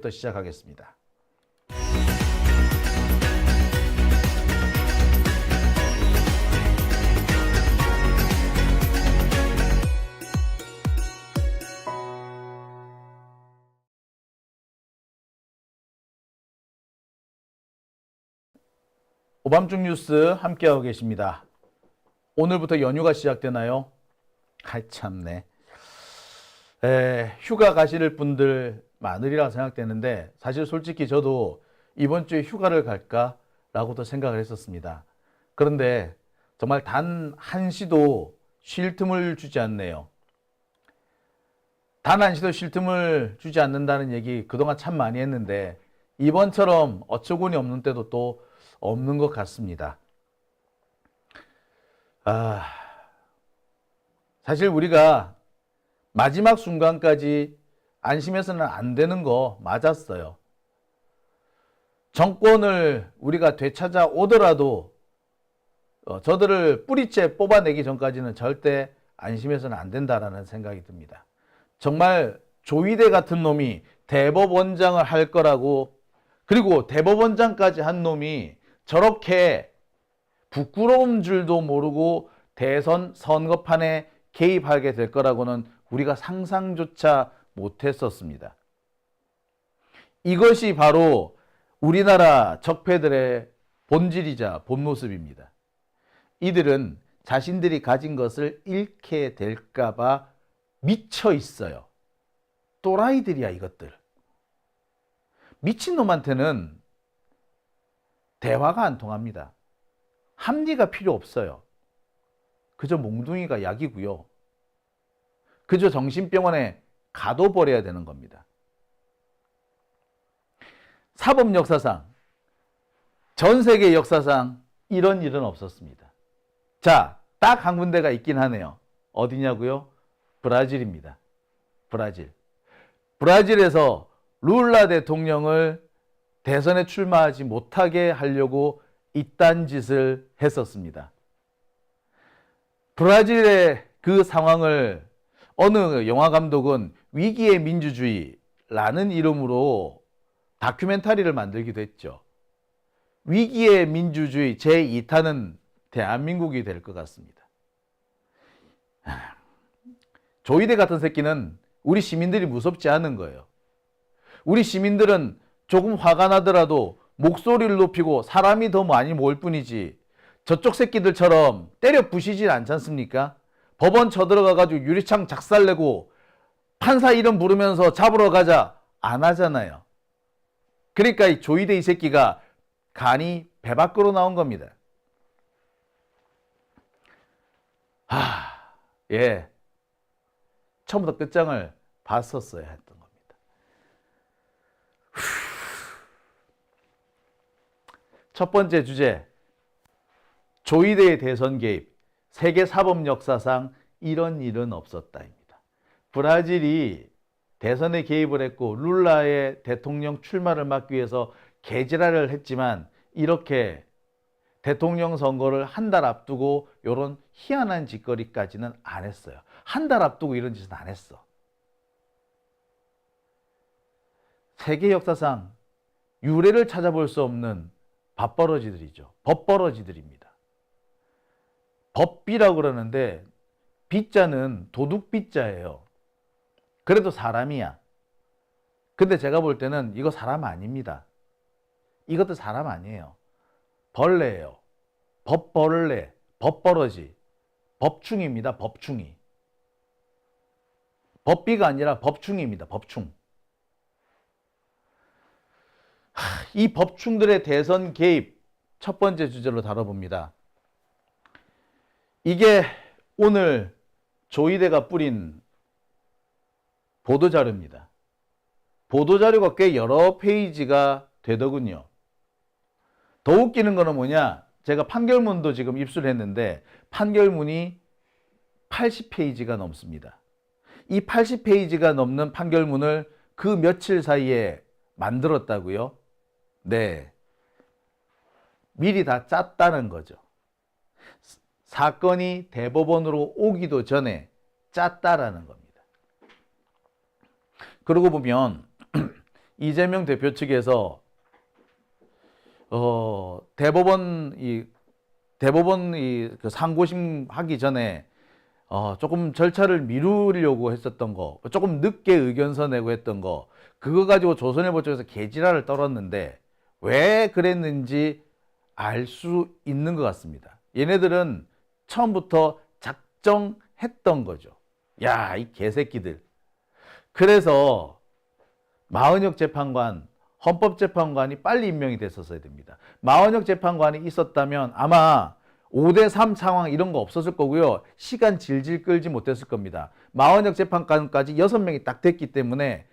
부터 시작하겠습니다. 오밤중 뉴스 함께하고 계십니다. 오늘부터 연휴가 시작되나요? 참네. 휴가 가실 분들 많으리라 생각되는데 사실 솔직히 저도 이번 주에 휴가를 갈까라고도 생각을 했었습니다. 그런데 정말 단 한시도 쉴 틈을 주지 않네요. 단 한시도 쉴 틈을 주지 않는다는 얘기 그동안 참 많이 했는데 이번처럼 어처구니 없는 때도 또 없는 것 같습니다. 사실 우리가 마지막 순간까지 안심해서는 안 되는 거 맞았어요. 정권을 우리가 되찾아오더라도 저들을 뿌리째 뽑아내기 전까지는 절대 안심해서는 안 된다라는 생각이 듭니다. 정말 조이대 같은 놈이 대법원장을 할 거라고, 그리고 대법원장까지 한 놈이 저렇게 부끄러운 줄도 모르고 대선 선거판에 개입하게 될 거라고는 우리가 상상조차 못했었습니다. 이것이 바로 우리나라 적폐들의 본질이자 본 모습입니다. 이들은 자신들이 가진 것을 잃게 될까봐 미쳐 있어요. 또라이들이야 이것들. 미친놈한테는 대화가 안 통합니다. 합리가 필요 없어요. 그저 몽둥이가 약이고요. 그저 정신병원에 가둬버려야 되는 겁니다. 사법 역사상, 전 세계 역사상 이런 일은 없었습니다. 자, 딱 한 군데가 있긴 하네요. 어디냐고요? 브라질입니다. 브라질. 브라질에서 룰라 대통령을 대선에 출마하지 못하게 하려고 이딴 짓을 했었습니다. 브라질의 그 상황을 어느 영화 감독은 위기의 민주주의라는 이름으로 다큐멘터리를 만들기도 했죠. 위기의 민주주의 제2탄은 대한민국이 될 것 같습니다. 조이대 같은 새끼는 우리 시민들이 무섭지 않은 거예요. 우리 시민들은 조금 화가 나더라도 목소리를 높이고 사람이 더 많이 모을 뿐이지 저쪽 새끼들처럼 때려 부시진 않지 않습니까? 법원 쳐들어가가지고 유리창 작살내고 판사 이름 부르면서 잡으러 가자 안 하잖아요. 그러니까 이 조이대 이 새끼가 간이 배 밖으로 나온 겁니다. 예. 처음부터 끝장을 봤었어야 했던 겁니다. 첫 번째 주제, 조이대의 대선 개입, 세계 사법 역사상 이런 일은 없었다입니다. 브라질이 대선에 개입을 했고 룰라의 대통령 출마를 막기 위해서 개지랄을 했지만 이렇게 대통령 선거를 한 달 앞두고 이런 희한한 짓거리까지는 안 했어요. 한 달 앞두고 이런 짓은 안 했어. 세계 역사상 유례를 찾아볼 수 없는 밥버러지들이죠. 법버러지들입니다. 법비라고 그러는데 비자는 도둑비자예요. 그래도 사람이야. 근데 제가 볼 때는 이거 사람 아닙니다. 이것도 사람 아니에요. 벌레예요. 법벌레, 법버러지, 법충입니다. 법충이. 법비가 아니라 법충입니다. 법충. 이 법충들의 대선 개입 첫 번째 주제로 다뤄봅니다. 이게 오늘 조이대가 뿌린 보도자료입니다. 보도자료가 꽤 여러 페이지가 되더군요. 더 웃기는 거는 뭐냐? 제가 판결문도 지금 입수했는데 판결문이 80페이지가 넘습니다. 이 80페이지가 넘는 판결문을 그 며칠 사이에 만들었다고요? 네. 미리 다 짰다는 거죠. 사건이 대법원으로 오기도 전에 짰다라는 겁니다. 그러고 보면 이재명 대표 측에서 대법원 그 상고심 하기 전에 조금 절차를 미루려고 했었던 거, 조금 늦게 의견서 내고 했던 거, 그거 가지고 조선일보 쪽에서 개지랄을 떨었는데 왜 그랬는지 알 수 있는 것 같습니다. 얘네들은 처음부터 작정했던 거죠. 야, 이 개새끼들. 그래서 마은혁 재판관, 헌법재판관이 빨리 임명이 됐었어야 됩니다. 마은혁 재판관이 있었다면 아마 5대3 상황 이런 거 없었을 거고요. 시간 질질 끌지 못했을 겁니다. 마은혁 재판관까지 6명이 딱 됐기 때문에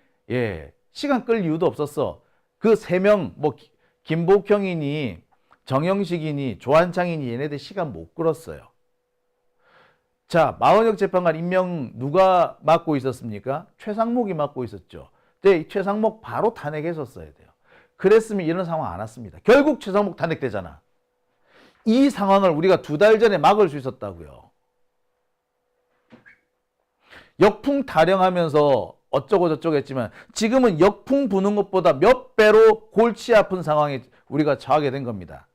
시간 끌 이유도 없었어. 그 3명 뭐 김복형이니 정영식이니 조한창이니 얘네들 시간 못 끌었어요. 자, 마은혁 재판관 임명 누가 맡고 있었습니까? 최상목이 맡고 있었죠. 근데 최상목 바로 탄핵했었어야 돼요. 그랬으면 이런 상황 안 왔습니다. 결국 최상목 탄핵되잖아. 이 상황을 우리가 2달 전에 막을 수 있었다고요. 역풍 타령하면서 어쩌고 저쩌고 했지만 지금은 역풍 부는 것보다 몇 배로 골치 아픈 상황에 우리가 처하게 된 겁니다.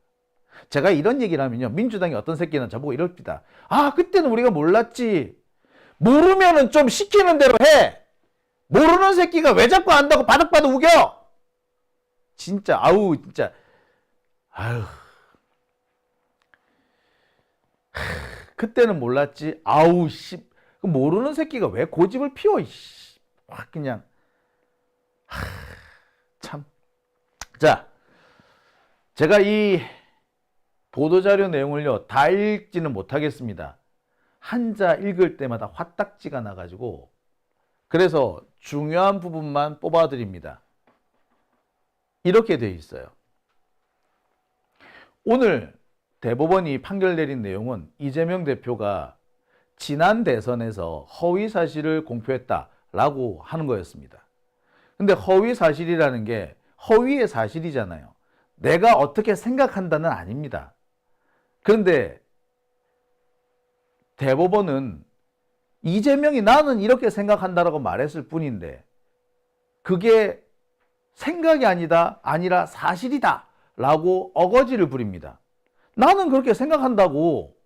제가 이런 얘기를 하면요, 민주당이 어떤 새끼는 저보고 이럽니다. 아, 그때는 우리가 몰랐지. 모르면은 좀 시키는 대로 해. 모르는 새끼가 왜 자꾸 안다고 바득바득 우겨. 진짜 아우 진짜 아유. 그때는 몰랐지. 아우 씨. 모르는 새끼가 왜 고집을 피워. 씨. 확 그냥 참. 자, 제가 이 보도자료 내용을요 다 읽지는 못하겠습니다. 한자 읽을 때마다 화딱지가 나가지고 그래서 중요한 부분만 뽑아드립니다. 이렇게 돼 있어요. 오늘 대법원이 판결 내린 내용은 이재명 대표가 지난 대선에서 허위 사실을 공표했다라고 하는 거였습니다. 근데 허위 사실이라는 게 허위의 사실이잖아요. 내가 어떻게 생각한다는 아닙니다. 그런데 대법원은 이재명이 나는 이렇게 생각한다라고 말했을 뿐인데 그게 생각이 아니라 사실이다 라고 어거지를 부립니다. 나는 그렇게 생각한다고.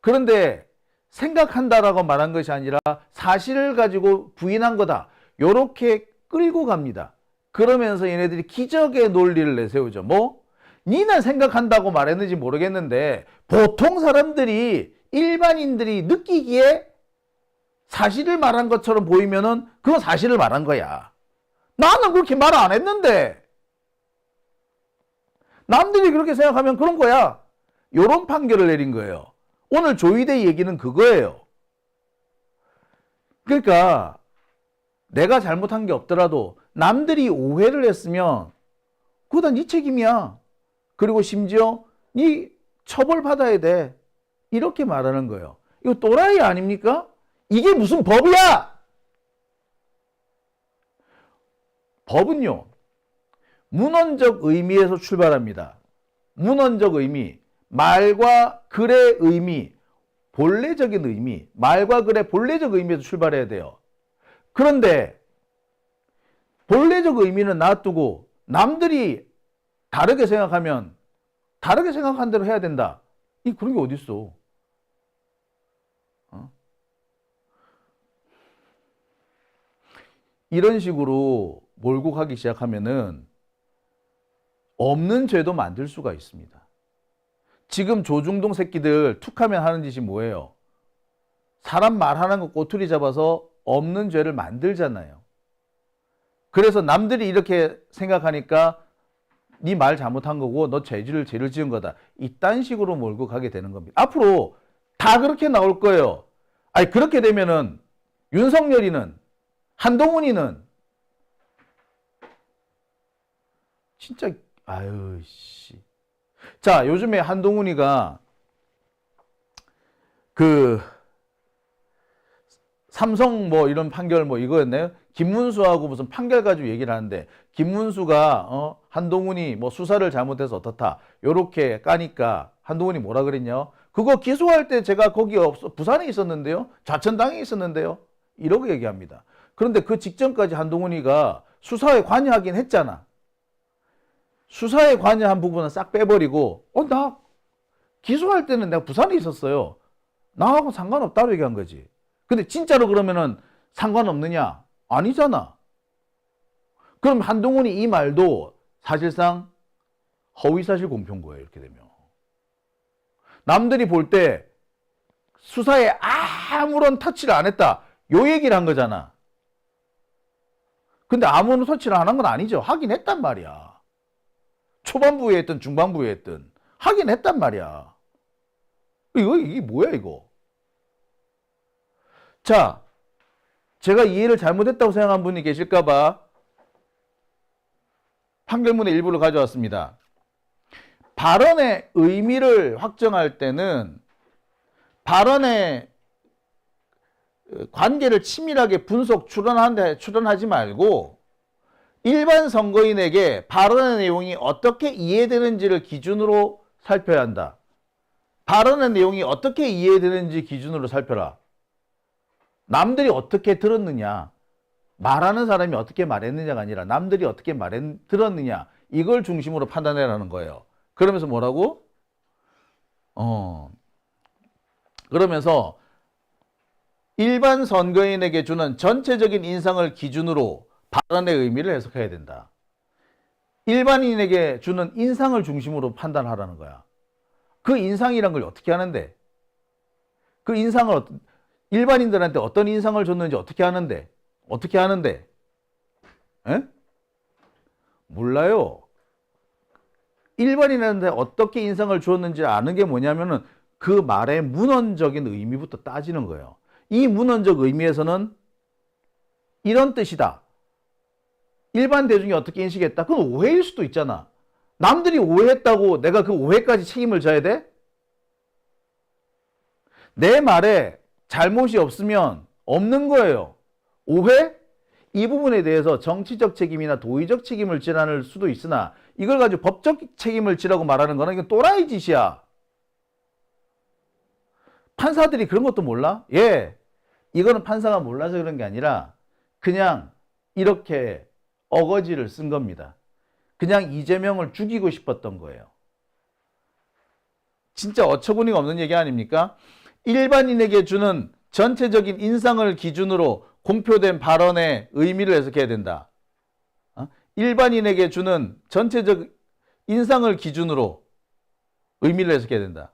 그런데 생각한다라고 말한 것이 아니라 사실을 가지고 부인한 거다. 이렇게 끌고 갑니다. 그러면서 얘네들이 기적의 논리를 내세우죠. 뭐? 니는 생각한다고 말했는지 모르겠는데 보통 사람들이 일반인들이 느끼기에 사실을 말한 것처럼 보이면은 그건 사실을 말한 거야. 나는 그렇게 말 안 했는데 남들이 그렇게 생각하면 그런 거야. 이런 판결을 내린 거예요. 오늘 조희대 얘기는 그거예요. 그러니까 내가 잘못한 게 없더라도 남들이 오해를 했으면 그거 다 네 책임이야. 그리고 심지어 네 처벌받아야 돼. 이렇게 말하는 거예요. 이거 또라이 아닙니까? 이게 무슨 법이야? 법은요, 문헌적 의미에서 출발합니다. 문헌적 의미, 말과 글의 의미, 본래적인 의미, 말과 글의 본래적 의미에서 출발해야 돼요. 그런데 본래적 의미는 놔두고 남들이 다르게 생각하면 다르게 생각한 대로 해야 된다. 그런 게 어딨어. 이런 식으로 몰고 가기 시작하면은 없는 죄도 만들 수가 있습니다. 지금 조중동 새끼들 툭하면 하는 짓이 뭐예요? 사람 말하는 거 꼬투리 잡아서 없는 죄를 만들잖아요. 그래서 남들이 이렇게 생각하니까 네 말 잘못한 거고 너 죄를 지은 거다. 이딴 식으로 몰고 가게 되는 겁니다. 앞으로 다 그렇게 나올 거예요. 아니 그렇게 되면은 윤석열이는 한동훈이는 진짜 아유 씨. 자, 요즘에 한동훈이가 그 삼성 뭐 이런 판결 뭐 이거였나요? 김문수하고 무슨 판결 가지고 얘기를 하는데 김문수가 한동훈이 뭐 수사를 잘못해서 어떻다 요렇게 까니까 한동훈이 뭐라 그랬냐? 그거 기소할 때 제가 거기 부산에 있었는데요. 좌천당에 있었는데요. 이러고 얘기합니다. 그런데 그 직전까지 한동훈이가 수사에 관여하긴 했잖아. 수사에 관여한 부분은 싹 빼버리고, 나 기소할 때는 내가 부산에 있었어요. 나하고 상관없다고 얘기한 거지. 근데 진짜로 그러면은 상관없느냐? 아니잖아. 그럼 한동훈이 이 말도 사실상 허위사실 공표인 거예요. 이렇게 되면. 남들이 볼 때 수사에 아무런 터치를 안 했다. 요 얘기를 한 거잖아. 근데 아무런 터치를 안 한 건 아니죠. 하긴 했단 말이야. 초반부에 했든 중반부에 했든 하긴 했단 말이야. 이게 뭐야 이거. 자, 제가 이해를 잘못했다고 생각한 분이 계실까봐 판결문의 일부를 가져왔습니다. 발언의 의미를 확정할 때는 발언의 관계를 치밀하게 분석, 추론하지 말고 일반 선거인에게 발언의 내용이 어떻게 이해되는지를 기준으로 살펴야 한다. 발언의 내용이 어떻게 이해되는지 기준으로 살펴라. 남들이 어떻게 들었느냐, 말하는 사람이 어떻게 말했느냐가 아니라 남들이 어떻게 들었느냐, 이걸 중심으로 판단해라는 거예요. 그러면서 뭐라고? 그러면서 일반 선거인에게 주는 전체적인 인상을 기준으로 발언의 의미를 해석해야 된다. 일반인에게 주는 인상을 중심으로 판단하라는 거야. 그 인상이란 걸 어떻게 하는데? 그 인상을 일반인들한테 어떤 인상을 줬는지 어떻게 하는데? 어떻게 하는데? 에? 몰라요. 일반인한테 어떻게 인상을 주었는지 아는 게 뭐냐면은 그 말의 문헌적인 의미부터 따지는 거예요. 이 문헌적 의미에서는 이런 뜻이다. 일반 대중이 어떻게 인식했다? 그건 오해일 수도 있잖아. 남들이 오해했다고 내가 그 오해까지 책임을 져야 돼? 내 말에 잘못이 없으면 없는 거예요. 오해? 이 부분에 대해서 정치적 책임이나 도의적 책임을 지라는 수도 있으나 이걸 가지고 법적 책임을 지라고 말하는 거는 이건 또라이 짓이야. 판사들이 그런 것도 몰라? 예. 이거는 판사가 몰라서 그런 게 아니라 그냥 이렇게 어거지를 쓴 겁니다. 그냥 이재명을 죽이고 싶었던 거예요. 진짜 어처구니가 없는 얘기 아닙니까? 일반인에게 주는 전체적인 인상을 기준으로 공표된 발언의 의미를 해석해야 된다. 일반인에게 주는 전체적 인상을 기준으로 의미를 해석해야 된다.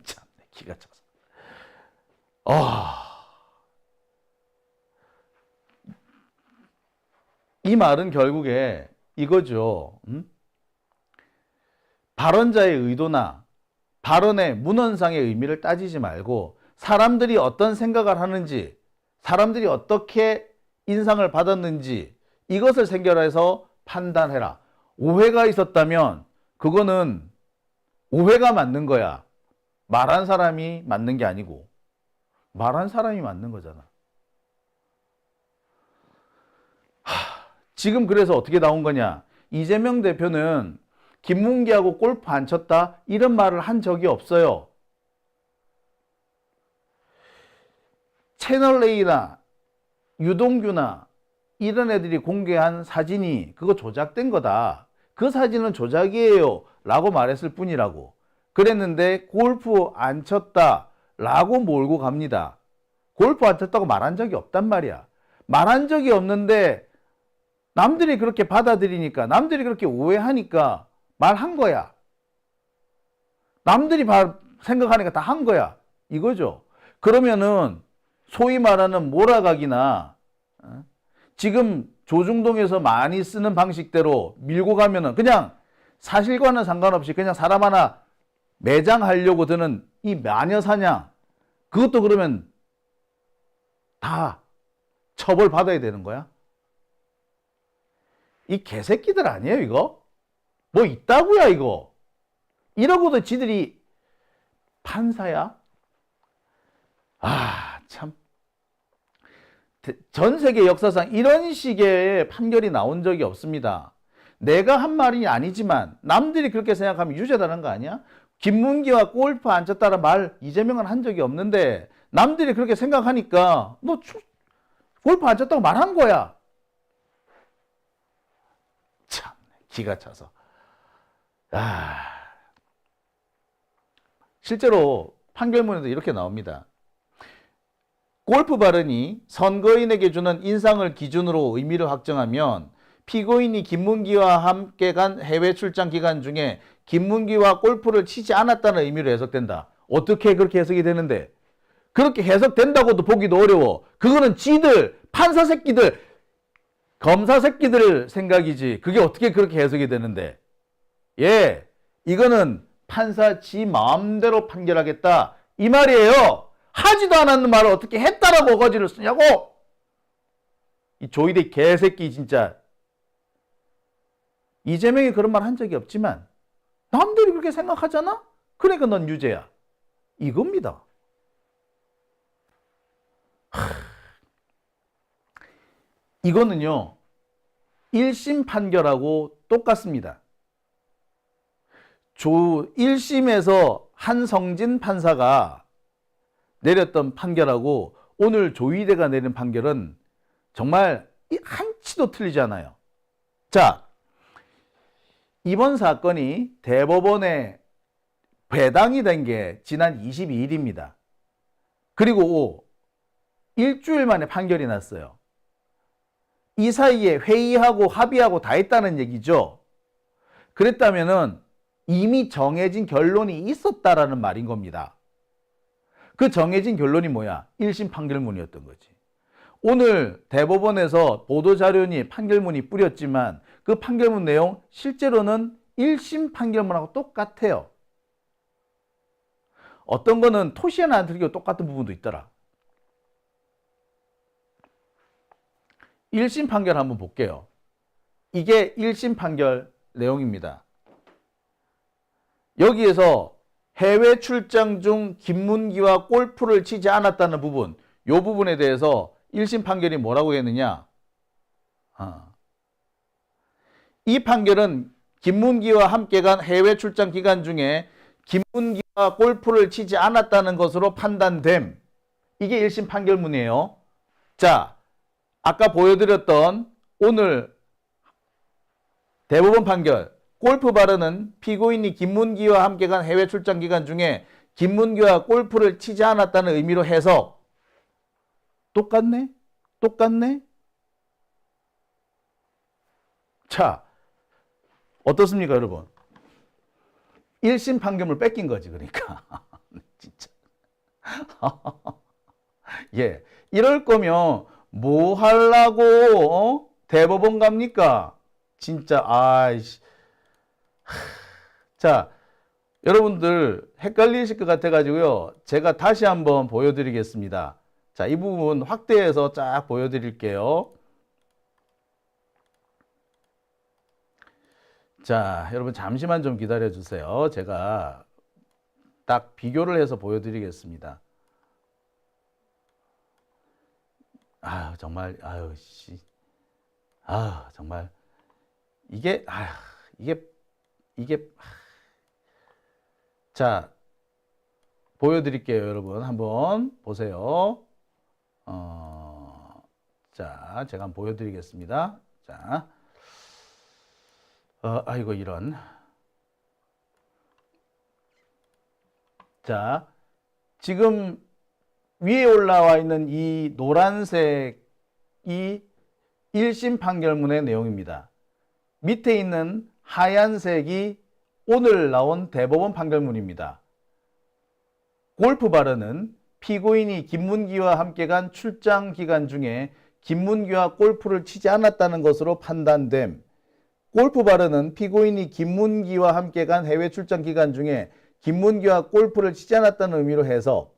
참, 기가 찼어. 이 말은 결국에 이거죠. 발언자의 의도나 발언의 문헌상의 의미를 따지지 말고 사람들이 어떤 생각을 하는지, 사람들이 어떻게 인상을 받았는지 이것을 생겨해서 판단해라. 오해가 있었다면 그거는 오해가 맞는 거야. 말한 사람이 맞는 게 아니고 말한 사람이 맞는 거잖아. 지금 그래서 어떻게 나온 거냐? 이재명 대표는 김문기하고 골프 안 쳤다? 이런 말을 한 적이 없어요. 채널A나 유동규나 이런 애들이 공개한 사진이 그거 조작된 거다. 그 사진은 조작이에요. 라고 말했을 뿐이라고. 그랬는데 골프 안 쳤다. 라고 몰고 갑니다. 골프 안 쳤다고 말한 적이 없단 말이야. 말한 적이 없는데 남들이 그렇게 받아들이니까, 남들이 그렇게 오해하니까 말한 거야. 남들이 생각하니까 다 한 거야. 이거죠. 그러면은 소위 말하는 몰아가기나 지금 조중동에서 많이 쓰는 방식대로 밀고 가면은 그냥 사실과는 상관없이 그냥 사람 하나 매장하려고 드는 이 마녀 사냥, 그것도 그러면 다 처벌받아야 되는 거야? 이 개새끼들 아니에요 이거? 뭐 있다고야 이거? 이러고도 지들이 판사야? 참. 전 세계 역사상 이런 식의 판결이 나온 적이 없습니다. 내가 한 말이 아니지만 남들이 그렇게 생각하면 유죄다는 거 아니야? 김문기와 골프 안 쳤다는 말 이재명은 한 적이 없는데 남들이 그렇게 생각하니까 너 골프 안 쳤다고 말한 거야. 참 기가 차서. 실제로 판결문에도 이렇게 나옵니다. 골프 발언이 선거인에게 주는 인상을 기준으로 의미를 확정하면 피고인이 김문기와 함께 간 해외 출장 기간 중에 김문기와 골프를 치지 않았다는 의미로 해석된다. 어떻게 그렇게 해석이 되는데? 그렇게 해석된다고도 보기도 어려워. 그거는 지들, 판사 새끼들, 검사 새끼들 생각이지. 그게 어떻게 그렇게 해석이 되는데? 예, 이거는 판사 지 마음대로 판결하겠다. 이 말이에요. 하지도 않았는 말을 어떻게 했다라고 어거지를 쓰냐고! 이 조이대 개새끼 진짜. 이재명이 그런 말 한 적이 없지만 남들이 그렇게 생각하잖아? 그러니까 넌 유죄야. 이겁니다. 이거는요, 1심 판결하고 똑같습니다. 1심에서 한성진 판사가 내렸던 판결하고 오늘 조이대가 내린 판결은 정말 한치도 틀리지 않아요. 자, 이번 사건이 대법원에 배당이 된 게 지난 22일입니다. 그리고 일주일 만에 판결이 났어요. 이 사이에 회의하고 합의하고 다 했다는 얘기죠. 그랬다면은 이미 정해진 결론이 있었다라는 말인 겁니다. 그 정해진 결론이 뭐야? 1심 판결문이었던 거지. 오늘 대법원에서 보도자료니 판결문이 뿌렸지만 그 판결문 내용 실제로는 1심 판결문하고 똑같아요. 어떤 거는 토시 하나 안 틀리고 똑같은 부분도 있더라. 1심 판결 한번 볼게요. 이게 1심 판결 내용입니다. 여기에서 해외 출장 중 김문기와 골프를 치지 않았다는 부분, 이 부분에 대해서 1심 판결이 뭐라고 했느냐? 이 판결은 김문기와 함께 간 해외 출장 기간 중에 김문기와 골프를 치지 않았다는 것으로 판단됨. 이게 1심 판결문이에요. 자, 아까 보여드렸던 오늘 대법원 판결, 골프 발언은 피고인이 김문기와 함께 간 해외 출장 기간 중에 김문기와 골프를 치지 않았다는 의미로 해서 똑같네? 똑같네? 자, 어떻습니까, 여러분? 1심 판결을 뺏긴 거지, 그러니까. 진짜. 예. 이럴 거면 뭐 하려고 대법원 갑니까? 진짜 아이씨. 자, 여러분들 헷갈리실 것 같아 가지고요. 제가 다시 한번 보여드리겠습니다. 자, 이 부분 확대해서 쫙 보여드릴게요. 자, 여러분 잠시만 좀 기다려 주세요. 제가 딱 비교를 해서 보여드리겠습니다. 정말, 정말. 이게, 자, 보여드릴게요, 여러분. 한번 보세요. 자, 제가 한번 보여드리겠습니다. 자, 아이고, 이런. 자, 지금 위에 올라와 있는 이 노란색이 1심 판결문의 내용입니다. 밑에 있는 하얀색이 오늘 나온 대법원 판결문입니다. 골프 발언은 피고인이 김문기와 함께 간 출장 기간 중에 김문기와 골프를 치지 않았다는 것으로 판단됨. 골프 발언은 피고인이 김문기와 함께 간 해외 출장 기간 중에 김문기와 골프를 치지 않았다는 의미로 해서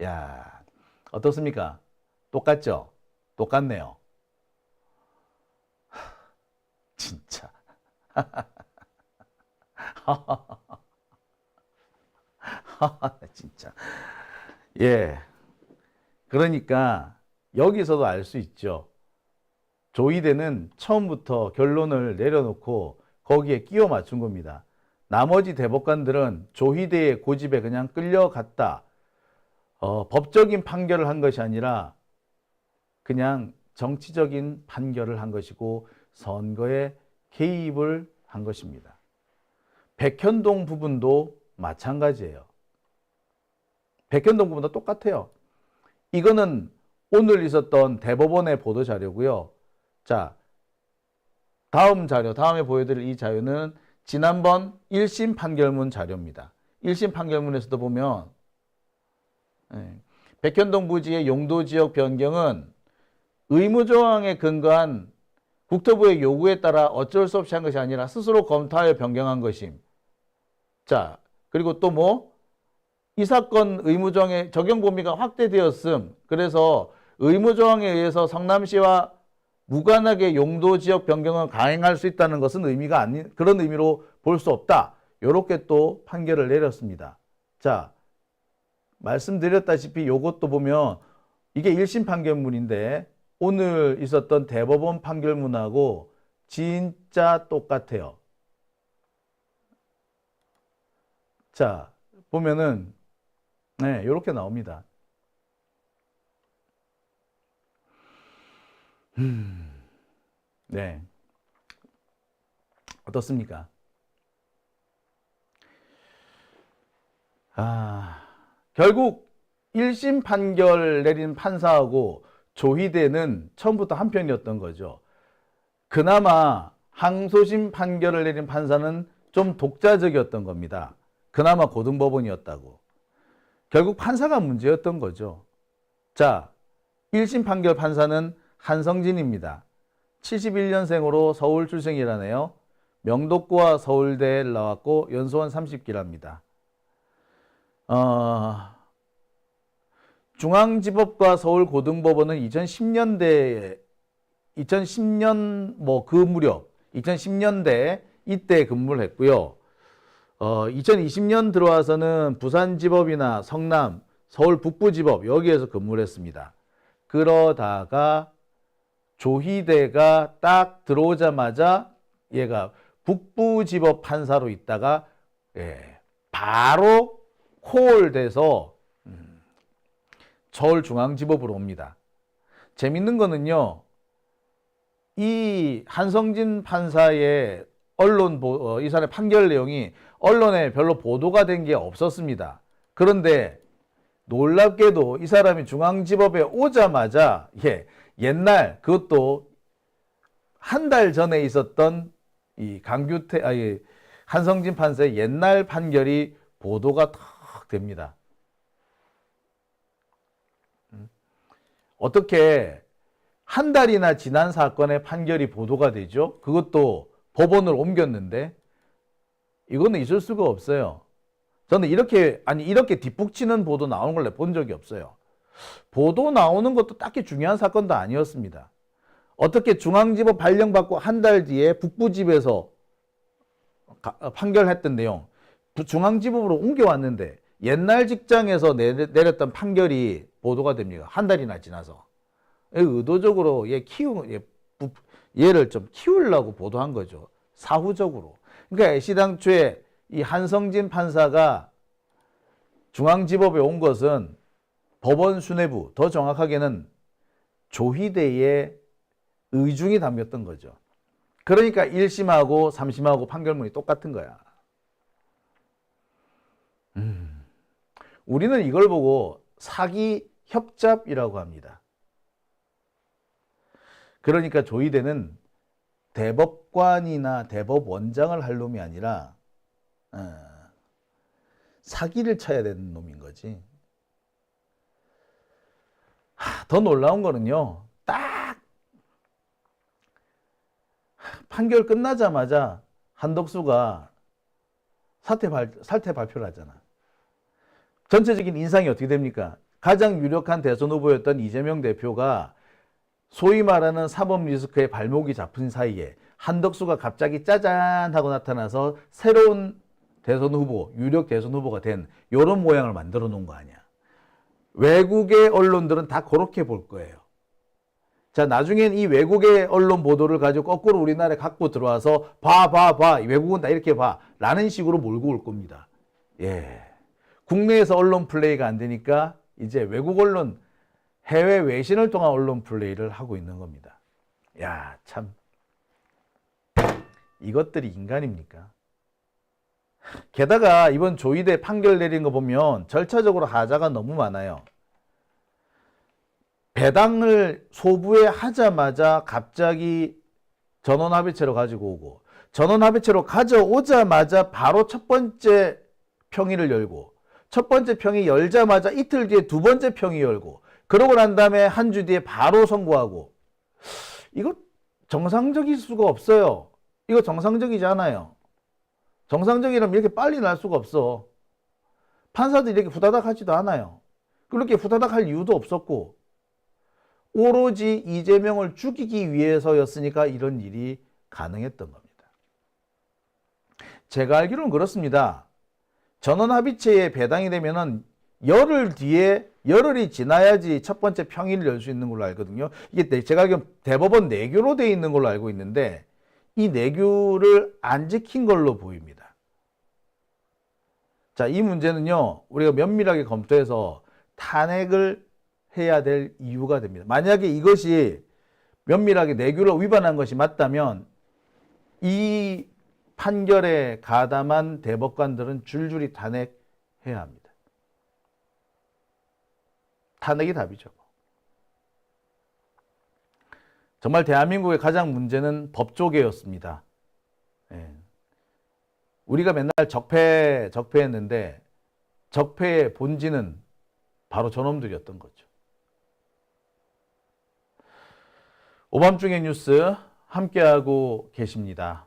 야, 어떻습니까? 똑같죠? 똑같네요. 진짜. 진짜. 예. 그러니까 여기서도 알 수 있죠. 조이대는 처음부터 결론을 내려놓고 거기에 끼워 맞춘 겁니다. 나머지 대법관들은 조희대의 고집에 그냥 끌려갔다. 법적인 판결을 한 것이 아니라 그냥 정치적인 판결을 한 것이고 선거에 개입을 한 것입니다. 백현동 부분도 마찬가지예요. 백현동 부분도 똑같아요. 이거는 오늘 있었던 대법원의 보도 자료고요. 자, 다음 자료, 다음에 보여드릴 이 자료는 지난번 1심 판결문 자료입니다. 1심 판결문에서도 보면 백현동 부지의 용도지역 변경은 의무조항에 근거한 국토부의 요구에 따라 어쩔 수 없이 한 것이 아니라 스스로 검토하여 변경한 것임. 자, 그리고 또 뭐? 이 사건 의무조항의 적용 범위가 확대되었음. 그래서 의무조항에 의해서 성남시와 무관하게 용도지역 변경을 강행할 수 있다는 것은 의미가 아닌 그런 의미로 볼 수 없다. 이렇게 또 판결을 내렸습니다. 자, 말씀드렸다시피 이것도 보면 이게 1심 판결문인데 오늘 있었던 대법원 판결문하고 진짜 똑같아요. 자, 보면은 네, 이렇게 나옵니다. 네. 어떻습니까? 결국 1심 판결 내린 판사하고 조희대는 처음부터 한편이었던 거죠. 그나마 항소심 판결을 내린 판사는 좀 독자적이었던 겁니다. 그나마 고등법원이었다고. 결국 판사가 문제였던 거죠. 자, 1심 판결 판사는 한성진입니다. 71년생으로 서울 출생이라네요. 명도고와 서울대에 나왔고 연소원 30기랍니다. 중앙지법과 서울고등법원은 2010년 뭐 그 무렵 2010년대 이때 근무를 했고요. 2020년 들어와서는 부산지법이나 성남, 서울 북부지법 여기에서 근무를 했습니다. 그러다가 조희대가 딱 들어오자마자 얘가 북부지법 판사로 있다가 바로 콜돼서 서울중앙지법으로 옵니다. 재밌는 거는요. 이 한성진 판사의 이 사람의 판결 내용이 언론에 별로 보도가 된 게 없었습니다. 그런데 놀랍게도 이 사람이 중앙지법에 오자마자 옛날 그것도 한 달 전에 있었던 이 한성진 판사의 옛날 판결이 보도가 탁 됩니다. 어떻게 한 달이나 지난 사건의 판결이 보도가 되죠? 그것도 법원을 옮겼는데 이거는 있을 수가 없어요. 저는 이렇게 뒷북치는 보도 나오는 걸 본 적이 없어요. 보도 나오는 것도 딱히 중요한 사건도 아니었습니다. 어떻게 중앙지법 발령받고 한 달 뒤에 북부지법에서 판결했던 내용 중앙지법으로 옮겨왔는데 옛날 직장에서 내렸던 판결이 보도가 됩니다. 한 달이나 지나서. 의도적으로 얘를 좀 키우려고 보도한 거죠. 사후적으로. 그러니까 애시당초에 이 한성진 판사가 중앙지법에 온 것은 법원 수뇌부, 더 정확하게는 조희대의 의중이 담겼던 거죠. 그러니까 1심하고 3심하고 판결문이 똑같은 거야. 우리는 이걸 보고 사기 협잡이라고 합니다. 그러니까 조희대는 대법관이나 대법원장을 할 놈이 아니라 사기를 쳐야 되는 놈인 거지. 더 놀라운 거는요. 딱 판결 끝나자마자 한덕수가 사퇴 발표를 하잖아. 전체적인 인상이 어떻게 됩니까? 가장 유력한 대선 후보였던 이재명 대표가 소위 말하는 사법 리스크에 발목이 잡힌 사이에 한덕수가 갑자기 짜잔 하고 나타나서 새로운 대선 후보, 유력 대선 후보가 된 이런 모양을 만들어 놓은 거 아니야. 외국의 언론들은 다 그렇게 볼 거예요. 자, 나중엔 이 외국의 언론 보도를 가지고 거꾸로 우리나라에 갖고 들어와서 봐. 외국은 다 이렇게 봐. 라는 식으로 몰고 올 겁니다. 예. 국내에서 언론 플레이가 안 되니까 이제 외국 언론, 해외 외신을 통한 언론 플레이를 하고 있는 겁니다. 야, 참. 이것들이 인간입니까? 게다가 이번 조이대 판결 내린 거 보면 절차적으로 하자가 너무 많아요. 배당을 소부에 하자마자 갑자기 전원합의체로 가지고 오고, 전원합의체로 가져오자마자 바로 첫 번째 평의를 열고, 첫 번째 평의 열자마자 이틀 뒤에 두 번째 평의 열고, 그러고 난 다음에 한 주 뒤에 바로 선고하고. 이거 정상적일 수가 없어요. 이거 정상적이지 않아요. 정상적이라면 이렇게 빨리 날 수가 없어. 판사들이 이렇게 후다닥 하지도 않아요. 그렇게 후다닥 할 이유도 없었고, 오로지 이재명을 죽이기 위해서였으니까 이런 일이 가능했던 겁니다. 제가 알기로는 그렇습니다. 전원합의체에 배당이 되면은 열흘이 지나야지 첫 번째 평의를 열 수 있는 걸로 알거든요. 이게 제가 알기로는 대법원 내규로 되어 있는 걸로 알고 있는데, 이 내규를 안 지킨 걸로 보입니다. 자, 이 문제는요, 우리가 면밀하게 검토해서 탄핵을 해야 될 이유가 됩니다. 만약에 이것이 면밀하게 내규를 위반한 것이 맞다면 이 판결에 가담한 대법관들은 줄줄이 탄핵해야 합니다. 탄핵이 답이죠. 정말 대한민국의 가장 문제는 법조계였습니다. 예. 우리가 맨날 적폐했는데 적폐의 본질은 바로 저놈들이었던 거죠. 오밤중의 뉴스 함께하고 계십니다.